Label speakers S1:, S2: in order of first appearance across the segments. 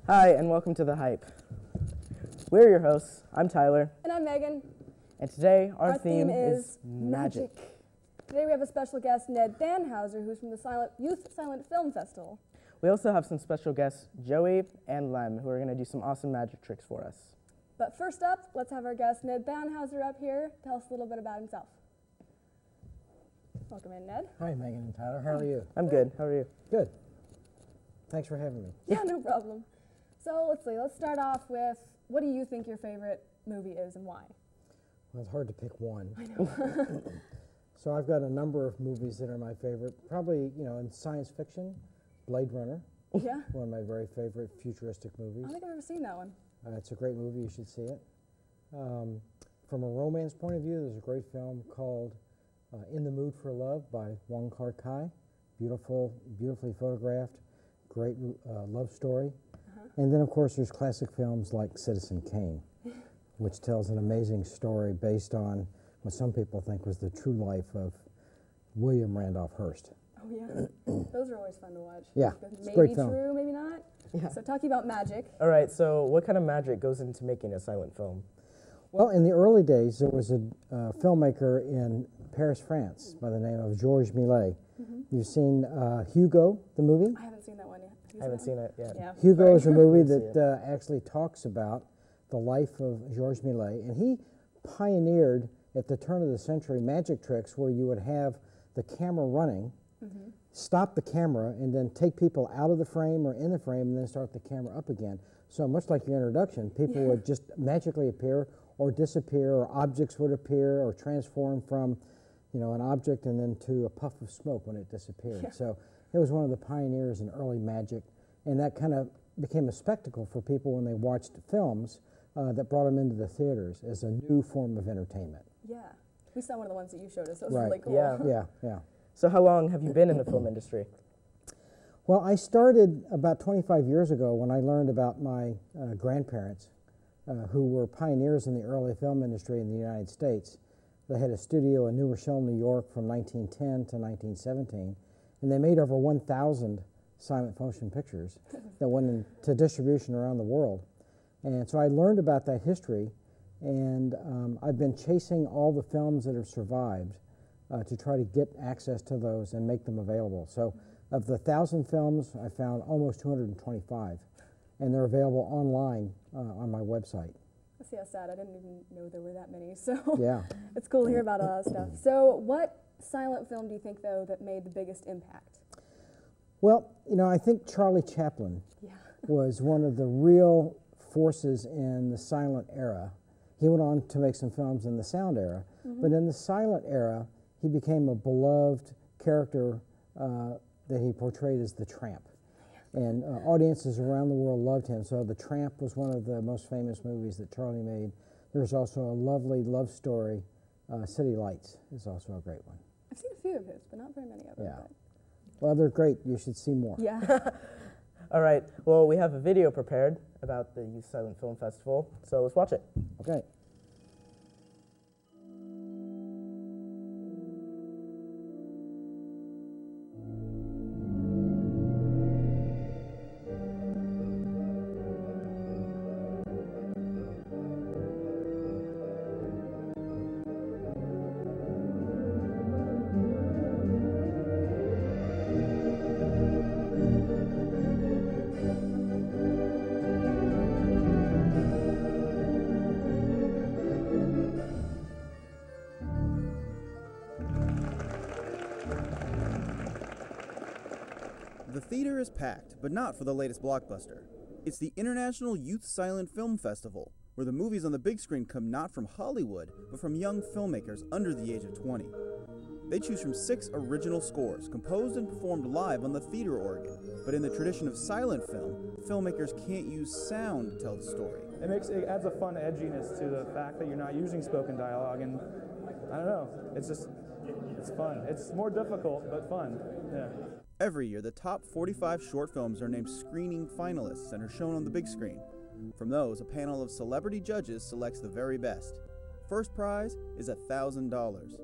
S1: Hi, and welcome to The Hype. We're your hosts. I'm Tyler.
S2: And I'm Megan.
S1: And today our
S2: theme
S1: is magic.
S2: Today we have a special guest, Ned Thanhouser, who's from the Youth Silent Film Festival.
S1: We also have some special guests, Joey and Lem, who are going to do some awesome magic tricks for us.
S2: But first up, let's have our guest, Ned Thanhouser, up here. Tell us a little bit about himself. Welcome in, Ned.
S3: Hi, Megan and Tyler. How are you?
S1: I'm good. How are you?
S3: Good. Thanks for having me.
S2: Yeah, no problem. So let's see. Let's start off with, what do you think your favorite movie is and why?
S3: Well, it's hard to pick one.
S2: I know.
S3: So I've got a number of movies that are my favorite. Probably, in science fiction, Blade Runner.
S2: Yeah?
S3: One of my very favorite futuristic movies.
S2: I don't think I've ever seen that one.
S3: It's a great movie. You should see it. From a romance point of view, there's a great film called In the Mood for Love by Wong Kar-kai. Beautifully photographed, great love story. And then, of course, there's classic films like Citizen Kane, which tells an amazing story based on what some people think was the true life of William Randolph Hearst.
S2: Oh, yeah. Those are always fun to watch.
S3: Yeah,
S2: Maybe
S3: it's a great film.
S2: true, maybe not.
S1: Yeah.
S2: So talking about magic.
S1: All right, so what kind of magic goes into making a silent film?
S3: Well, in the early days, there was a filmmaker in Paris, France, by the name of Georges Millet. You've seen Hugo, the movie?
S2: I haven't seen that one yet.
S1: I haven't seen it yet.
S2: Yeah.
S3: Hugo is a movie
S1: Didn't see
S3: that actually talks about the life of Georges Millet, and he pioneered at the turn of the century magic tricks where you would have the camera running, stop the camera, and then take people out of the frame or in the frame and then start the camera up again. So much like your introduction, people would just magically appear or disappear, or objects would appear or transform from an object and then to a puff of smoke when it disappeared.
S2: Yeah.
S3: So it was one of the pioneers in early magic, and that kind of became a spectacle for people when they watched films that brought them into the theaters as a new form of entertainment.
S2: Yeah. We saw one of the ones that you showed us. It was
S3: Right.
S2: really cool.
S1: Yeah. So how long have you been in the film industry?
S3: Well, I started about 25 years ago when I learned about my grandparents, who were pioneers in the early film industry in the United States. They had a studio in New Rochelle, New York from 1910 to 1917, and they made over 1,000 silent motion pictures that went into distribution around the world. And so I learned about that history, and I've been chasing all the films that have survived to try to get access to those and make them available. So of the 1,000 films, I found almost 225, and they're available online on my website.
S2: See how sad. I didn't even know there were that many. So
S3: Yeah.
S2: it's cool to hear about all that stuff. So what silent film do you think, though, that made the biggest impact?
S3: Well, I think Charlie Chaplin
S2: Yeah.
S3: was one of the real forces in the silent era. He went on to make some films in the sound era, but in the silent era, he became a beloved character that he portrayed as the tramp. And audiences around the world loved him. So The Tramp was one of the most famous movies that Charlie made. There's also a lovely love story, City Lights is also a great one.
S2: I've seen a few of his, but not very many of them.
S3: Yeah. Well, they're great. You should see more.
S2: Yeah.
S1: All right, well, we have a video prepared about the Youth Silent Film Festival, so let's watch it.
S3: Okay.
S4: The theater is packed, but not for the latest blockbuster. It's the International Youth Silent Film Festival, where the movies on the big screen come not from Hollywood, but from young filmmakers under the age of 20. They choose from 6 original scores, composed and performed live on the theater organ. But in the tradition of silent film, filmmakers can't use sound to tell the story.
S5: It adds a fun edginess to the fact that you're not using spoken dialogue, and I don't know, it's fun. It's more difficult, but fun, yeah.
S4: Every year, the top 45 short films are named screening finalists and are shown on the big screen. From those, a panel of celebrity judges selects the very best. First prize is $1,000.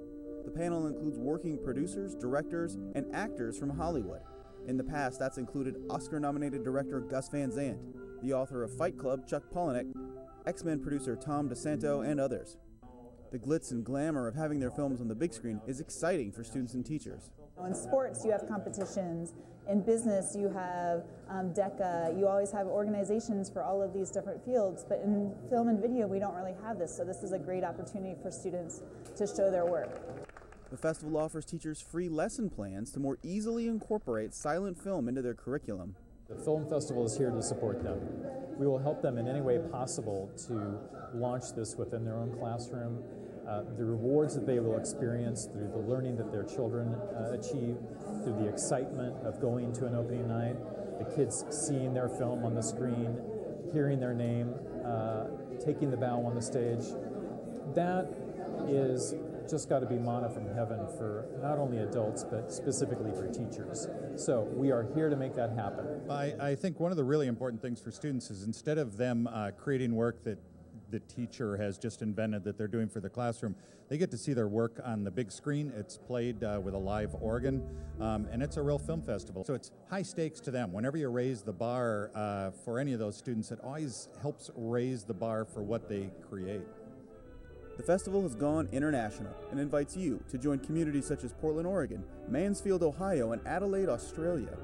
S4: The panel includes working producers, directors, and actors from Hollywood. In the past, that's included Oscar-nominated director Gus Van Sant, the author of Fight Club, Chuck Palahniuk, X-Men producer Tom DeSanto, and others. The glitz and glamour of having their films on the big screen is exciting for students and teachers.
S6: In sports, you have competitions. In business, you have DECA. You always have organizations for all of these different fields. But in film and video, we don't really have this. So this is a great opportunity for students to show their work.
S4: The festival offers teachers free lesson plans to more easily incorporate silent film into their curriculum.
S7: The film festival is here to support them. We will help them in any way possible to launch this within their own classroom. The rewards that they will experience through the learning that their children achieve, through the excitement of going to an opening night, the kids seeing their film on the screen, hearing their name, taking the bow on the stage, that is just got to be manna from heaven for not only adults, but specifically for teachers. So we are here to make that happen.
S8: I think one of the really important things for students is instead of them creating work that the teacher has just invented that they're doing for the classroom, they get to see their work on the big screen. It's played with a live organ, and it's a real film festival. So it's high stakes to them. Whenever you raise the bar for any of those students, it always helps raise the bar for what they create.
S4: The festival has gone international and invites you to join communities such as Portland, Oregon, Mansfield, Ohio, and Adelaide, Australia.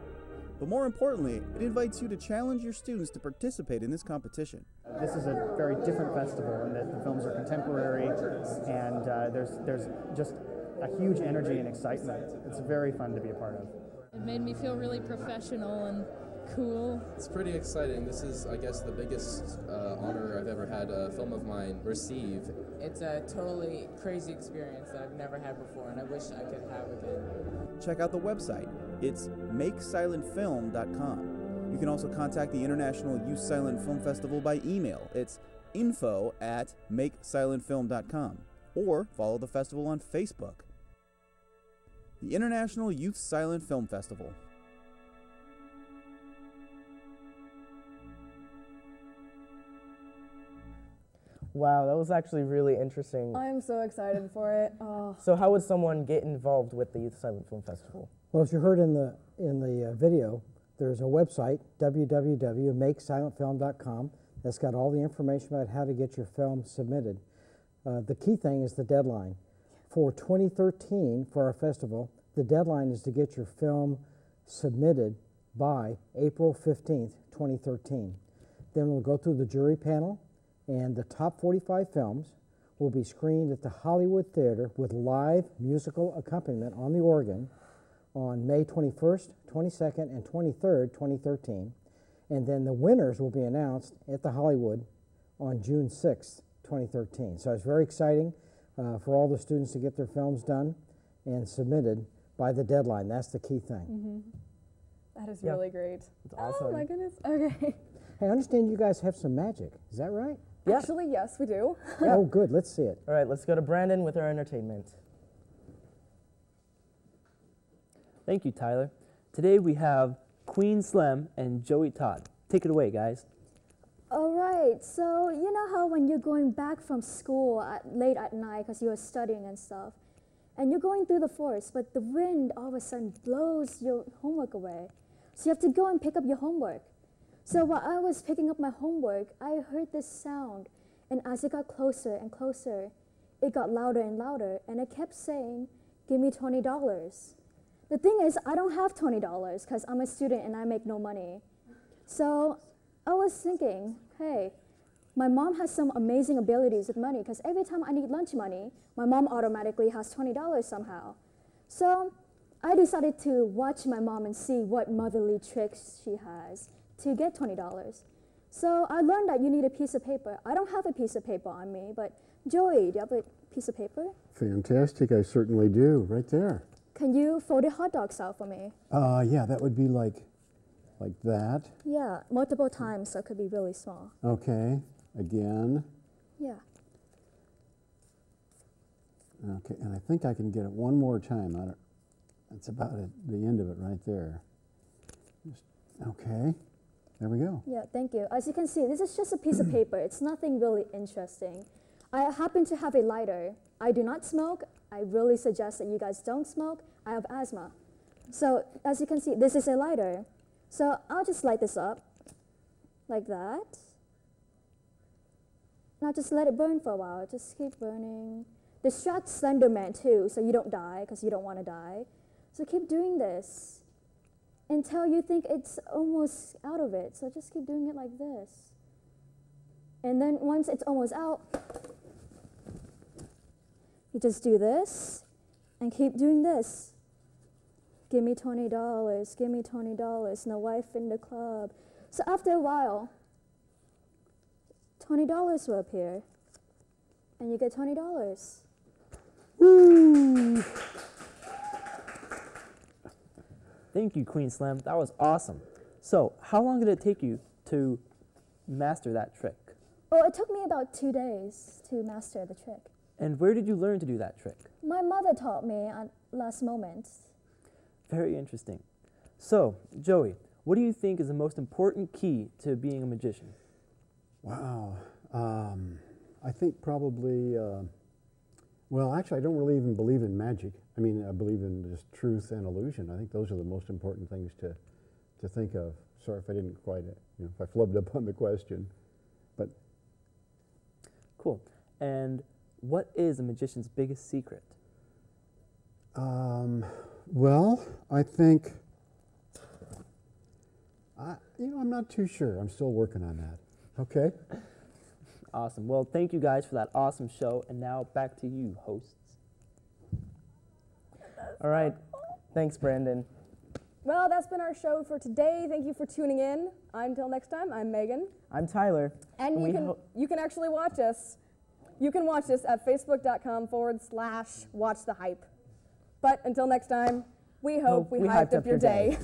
S4: But more importantly, it invites you to challenge your students to participate in this competition.
S9: This is a very different festival in that the films are contemporary, and there's just a huge energy and excitement. It's very fun to be a part of.
S10: It made me feel really professional and cool.
S11: It's pretty exciting. This is, I guess, the biggest honor I've ever had a film of mine receive.
S12: It's a totally crazy experience that I've never had before, and I wish I could have again.
S4: Check out the website. It's makesilentfilm.com. You can also contact the International Youth Silent Film Festival by email. It's info@makesilentfilm.com, or follow the festival on Facebook. The International Youth Silent Film Festival.
S1: Wow, that was actually really interesting.
S2: I'm so excited for it. Oh.
S1: So how would someone get involved with the Youth Silent Film Festival?
S3: Well, as you heard in the video, there's a website, www.makesilentfilm.com, that's got all the information about how to get your film submitted. The key thing is the deadline. For 2013, for our festival, the deadline is to get your film submitted by April 15th, 2013. Then we'll go through the jury panel, and the top 45 films will be screened at the Hollywood Theater with live musical accompaniment on the organ on May 21st, 22nd, and 23rd, 2013. And then the winners will be announced at the Hollywood on June 6th, 2013. So it's very exciting for all the students to get their films done and submitted by the deadline. That's the key thing.
S2: Mm-hmm. That is really great.
S1: That's awesome.
S2: Oh my goodness. Okay.
S3: Hey, I understand you guys have some magic. Is that right?
S1: Yeah.
S2: Actually, yes, we do.
S1: Yeah.
S3: Oh, good. Let's see it.
S1: All right, let's go to Brandon with our entertainment.
S13: Thank you, Tyler. Today we have Queen Slem and Joey Todd. Take it away, guys.
S14: All right, so you know how when you're going back from school late at night because you were studying and stuff, and you're going through the forest, but the wind all of a sudden blows your homework away. So you have to go and pick up your homework. So while I was picking up my homework, I heard this sound, and as it got closer and closer, it got louder and louder, and it kept saying, "Give me $20." The thing is, I don't have $20 because I'm a student and I make no money. So I was thinking, hey, my mom has some amazing abilities with money because every time I need lunch money, my mom automatically has $20 somehow. So I decided to watch my mom and see what motherly tricks she has to get $20. So I learned that you need a piece of paper. I don't have a piece of paper on me, but Joey, do you have a piece of paper?
S15: Fantastic, I certainly do, right there.
S14: Can you fold the hot dogs out for me?
S15: Yeah, that would be like that.
S14: Yeah, multiple times, so it could be really small.
S15: Okay, again.
S14: Yeah.
S15: Okay, and I think I can get it one more time. That's about it, the end of it right there. Okay, there we go.
S14: Yeah, thank you. As you can see, this is just a piece of paper. It's nothing really interesting. I happen to have a lighter. I do not smoke. I really suggest that you guys don't smoke. I have asthma. So as you can see, this is a lighter. So I'll just light this up. like that. Now just let it burn for a while. Just keep burning. Distract Slenderman too, so you don't die, because you don't want to die. So keep doing this until you think it's almost out of it. So just keep doing it like this. And then once it's almost out, you just do this and keep doing this. Give me $20, give me $20, no wife in the club. So after a while, $20 will appear, and you get $20.
S13: Woo! Thank you, Queen Slim. That was awesome. So, how long did it take you to master that trick?
S14: Oh, it took me about 2 days to master the trick.
S13: And where did you learn to do that trick?
S14: My mother taught me at last moment.
S13: Very interesting. So, Joey, what do you think is the most important key to being a magician?
S15: Wow. I think probably, well, actually, I don't really even believe in magic. I mean, I believe in just truth and illusion. I think those are the most important things to think of. Sorry if I didn't quite, if I flubbed up on the question. But
S13: cool. And what is a magician's biggest secret?
S15: Well, I think, I'm not too sure. I'm still working on that. Okay.
S13: Awesome. Well, thank you guys for that awesome show. And now back to you, hosts.
S1: All right. Thanks, Brandon.
S2: Well, that's been our show for today. Thank you for tuning in. Until next time, I'm Megan.
S1: I'm Tyler.
S2: And you can actually watch us. You can watch us at facebook.com/watchthehype. But until next time, we hope we hyped up your day.